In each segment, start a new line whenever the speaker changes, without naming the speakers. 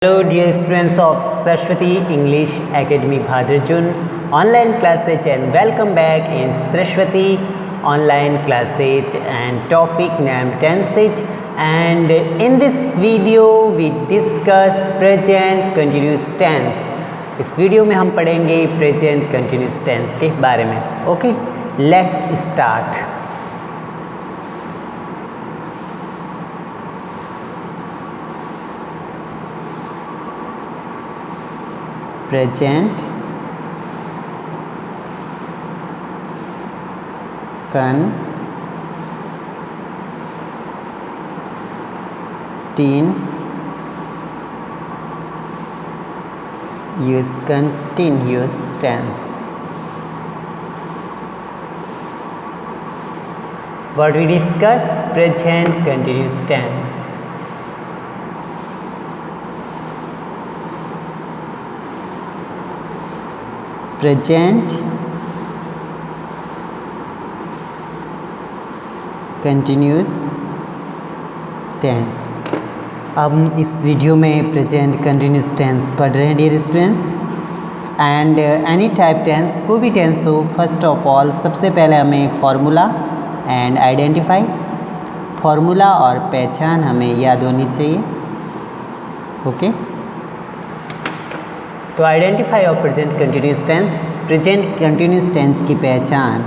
Hello dear students of Saraswati English Academy Bhadrajun online classes and welcome back in Saraswati online classes and topic named tenses, and in this video we discuss present continuous tense. इस video में हम पढ़ेंगे present continuous tense के बारे में. Okay, let's start. Present continuous tense. What we discuss? Present continuous tense. Present continuous tense. अब हम इस वीडियो में प्रेजेंट कंटिन्यूस टेंस पढ़ रहे हैं dear students. And any type tense, कोई भी टेंस हो, फर्स्ट ऑफ ऑल सबसे पहले हमें फार्मूला एंड आइडेंटिफाई, फार्मूला और पहचान हमें याद होनी चाहिए. ओके, तो identify of present continuous tense. Present continuous tense की पहचान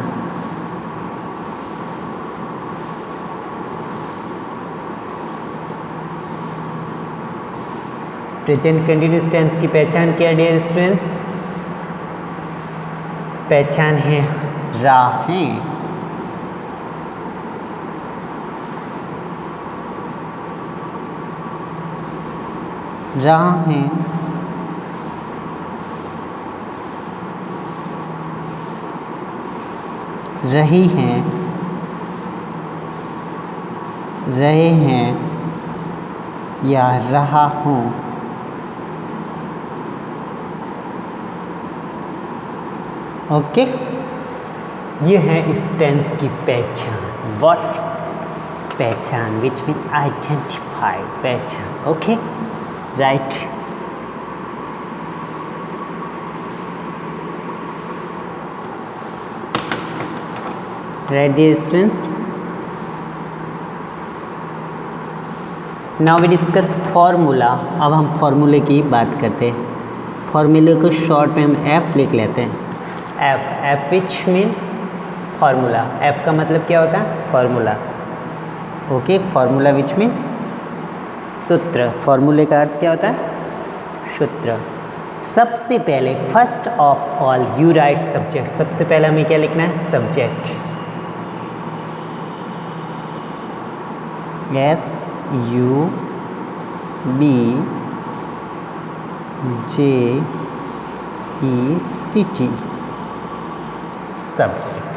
प्रेजेंट कंटिन्यूस टेंस की पहचान क्या डियर स्टूडेंट्स? पहचान है राहें. राहें रही हैं, रहे हैं या रहा हूँ. ओके, ये है इस टेंस की पहचान. व्हाट्स पहचान? विच मीन आइडेंटिफाई, पहचान. Okay, right. Right dear students, now we discuss formula. अब हम फॉर्मूले की बात करते हैं. फॉर्मूले को शॉर्ट में हम F लिख लेते हैं. F which mean formula. F का मतलब क्या होता है? Formula. Okay, formula which mean सूत्र. फार्मूले का अर्थ क्या होता है? सूत्र. सबसे पहले first of all you right subject. सबसे पहले हमें क्या लिखना है? सब्जेक्ट. SUBJECT. सब्जेक्ट.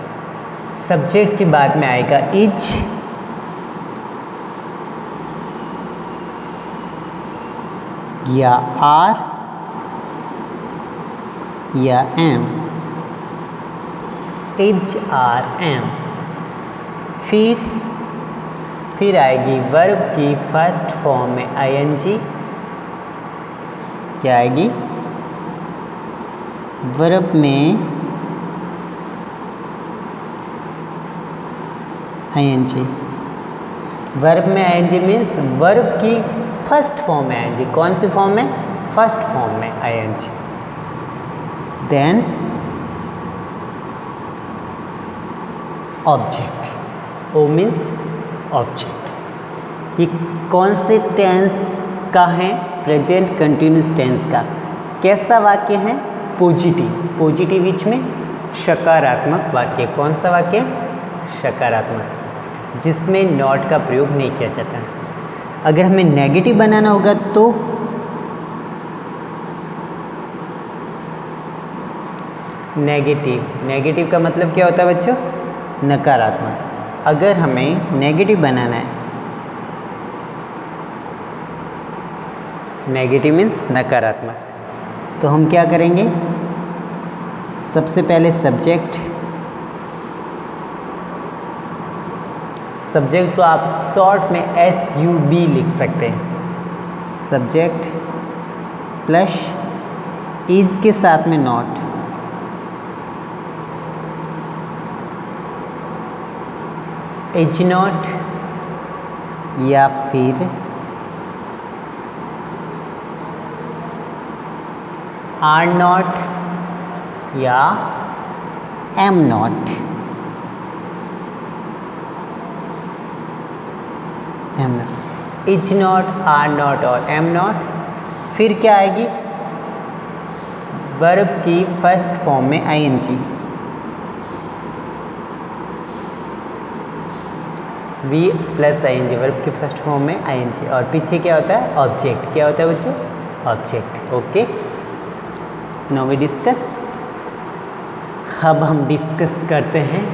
सब्जेक्ट के बाद में आएगा इज, या आर, या एम. Is, are, M. फिर आएगी वर्ब की फर्स्ट फॉर्म में ING. क्या आएगी? वर्ब में ING. वर्ब में ING मीन्स वर्ब की फर्स्ट फॉर्म में ING. कौन सी फॉर्म में? फर्स्ट फॉर्म में ING. Then object. O means object. ये कौन से टेंस का है? प्रेजेंट कंटिन्यूस टेंस का. कैसा वाक्य है? पॉजिटिव. पॉजिटिव विच में सकारात्मक वाक्य. कौन सा वाक्य? सकारात्मक, जिसमें नॉट का प्रयोग नहीं किया जाता. अगर हमें नेगेटिव बनाना होगा तो नेगेटिव का मतलब क्या होता है बच्चों? नकारात्मक. अगर हमें नेगेटिव बनाना है, नेगेटिव मीन्स नकारात्मक, तो हम क्या करेंगे? सबसे पहले सब्जेक्ट. सब्जेक्ट को आप शॉर्ट में SUB लिख सकते हैं. सब्जेक्ट प्लस इज के साथ में नॉट, इज नॉट या फिर आर नॉट या am not, am not, is not, are not और एम नॉट। फिर क्या आएगी, वर्ब की फर्स्ट फॉर्म में ING, V plus ING, verb की फर्स्ट फॉर्म में आईएनजी, और पीछे क्या होता है, ऑब्जेक्ट। क्या होता है बच्चों, object. Okay, now we discuss. अब हम डिस्कस करते हैं,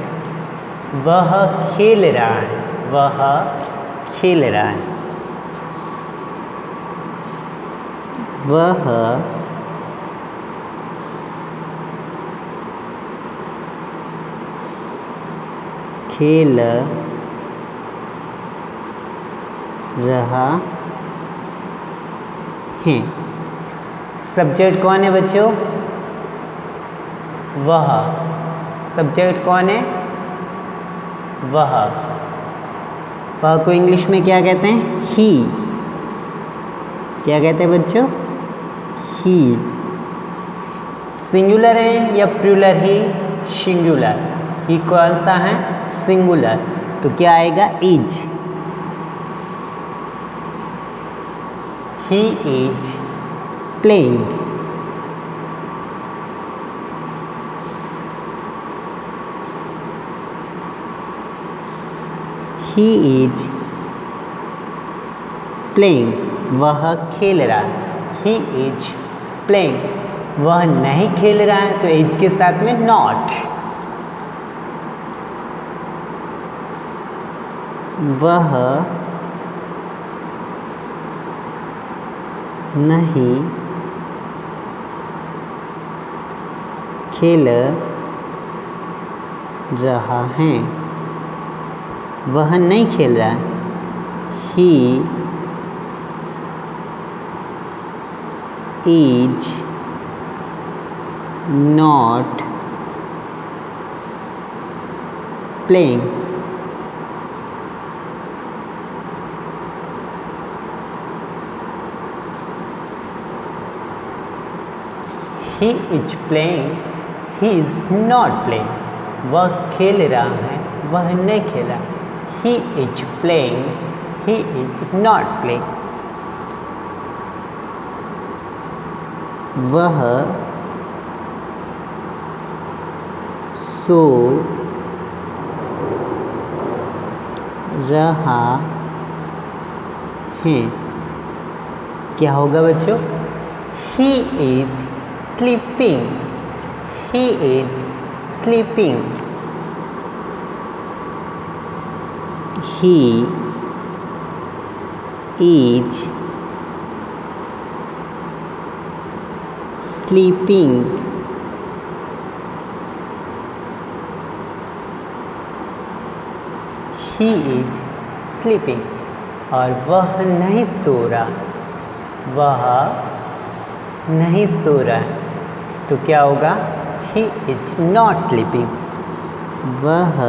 वह खेल रहा है, वह खेल रहा है, वह खेल रहा है। सब्जेक्ट कौन है बच्चों, वह। सब्जेक्ट कौन है, वह। वह को इंग्लिश में क्या कहते हैं, ही। क्या कहते हैं बच्चों, ही। सिंगुलर है या प्लूरल ही, सिंगुलर। ही कौन सा है, सिंगुलर, तो क्या आएगा, is. He is playing, he is playing, वह खेल रहा है, ही इज प्लेइंग। वह नहीं खेल रहा है, तो इज के साथ में नॉट, वह नहीं खेल रहा है, वह नहीं खेल रहा है, ही is not playing. He is playing, he is not playing. वह खेल रहा है, वह नहीं खेला। He is playing, he is not playing. वह सो रहा है। क्या होगा बच्चों, he is sleeping, he is sleeping, he is sleeping, he is sleeping. और वह नहीं सो रहा, वह नहीं सो रहा है, तो क्या होगा, ही इज नॉट स्लीपिंग, वह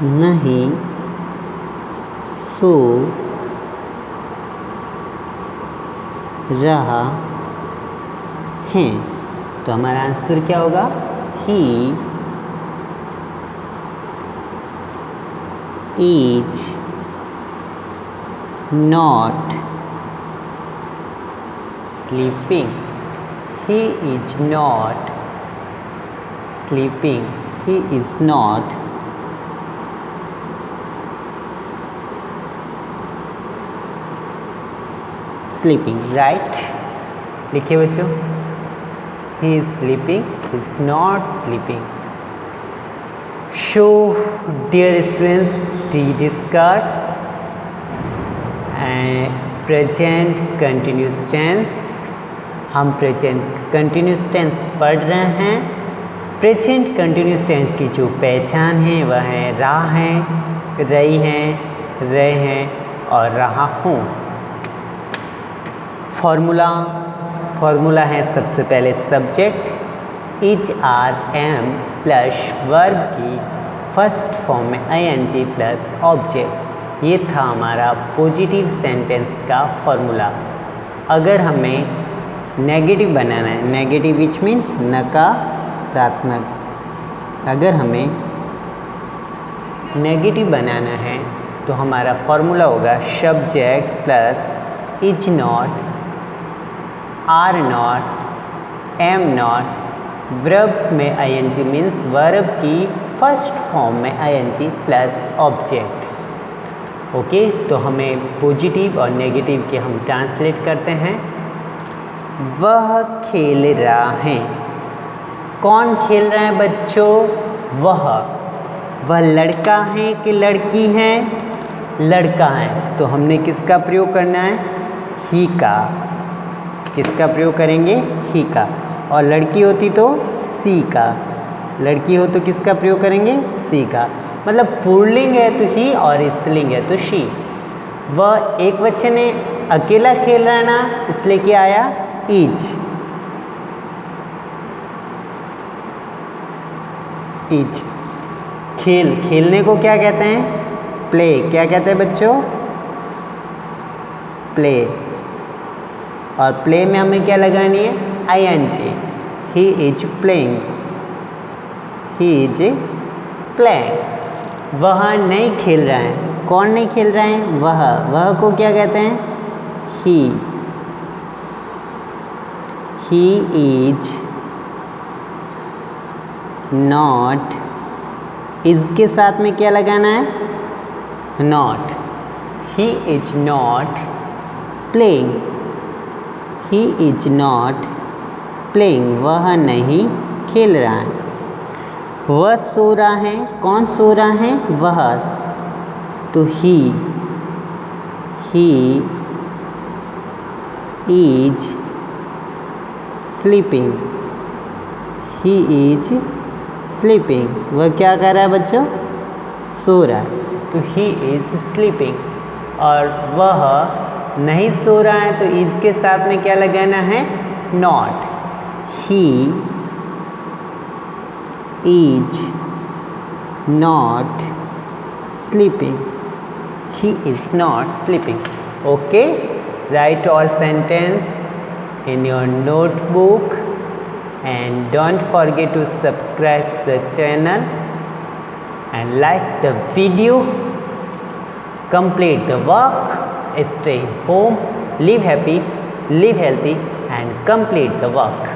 नहीं सो रहा है। तो हमारा आंसर क्या होगा, ही is not sleeping, he is not sleeping, he is not sleeping, right? लिखिए बच्चों, he is sleeping, he is not sleeping. So dear students, we discuss present continuous tense। हम प्रेजेंट कंटिन्यूस टेंस पढ़ रहे हैं। Present continuous tense की जो पहचान है वह है रहा है, रही है, रहे हैं और रहा हूँ। फॉर्मूला है सबसे पहले subject is are am plus verb की फर्स्ट फॉर्म में ING प्लस ऑब्जेक्ट। ये था हमारा पॉजिटिव सेंटेंस का फॉर्मूला। अगर हमें नेगेटिव बनाना है, नेगेटिव विच मीन नकारात्मक, अगर हमें नेगेटिव बनाना है तो हमारा फॉर्मूला होगा subject plus is not, are not, am not, verb में ING मीन्स वर्ब की फर्स्ट फॉर्म में ING प्लस ऑब्जेक्ट। ओके, तो हमें पॉजिटिव और नेगेटिव के हम ट्रांसलेट करते हैं। वह खेल रहा है। कौन खेल रहा है बच्चों? वह लड़का है कि लड़की है? लड़का है। तो हमने किसका प्रयोग करना है? ही का। किसका प्रयोग करेंगे? ही का। और लड़की होती तो सी का। लड़की हो तो किसका प्रयोग करेंगे? सी का। मतलब पुल्लिंग है तो ही और स्त्रीलिंग है तो शी। वह एक बच्चे ने अकेला खेल रहा है ना, इसलिए क्या आया? इज। इज। खेलने को क्या कहते हैं? प्ले। क्या कहते हैं बच्चों? प्ले। और प्ले में हमें क्या लगानी है? ING। He is playing. He is playing. वह नहीं खेल रहा है। कौन नहीं खेल रहा है? वह को क्या कहते हैं? He. He is not. Is के साथ में क्या लगाना है? Not. He is not playing. He is not playing. वह नहीं खेल रहा है। वह सो रहा है। कौन सो रहा है? वह। तो he is sleeping. He is sleeping. वह क्या कर रहा है बच्चों? सो रहा है। तो ही इज स्लीपिंग। और वह नहीं सो रहा है तो इज के साथ में क्या लगाना है? Not. He is not sleeping. He is not sleeping. Okay, right all sentence in your notebook and don't forget to subscribe the channel and like the video. Complete the work, stay home, live happy, live healthy and complete the work.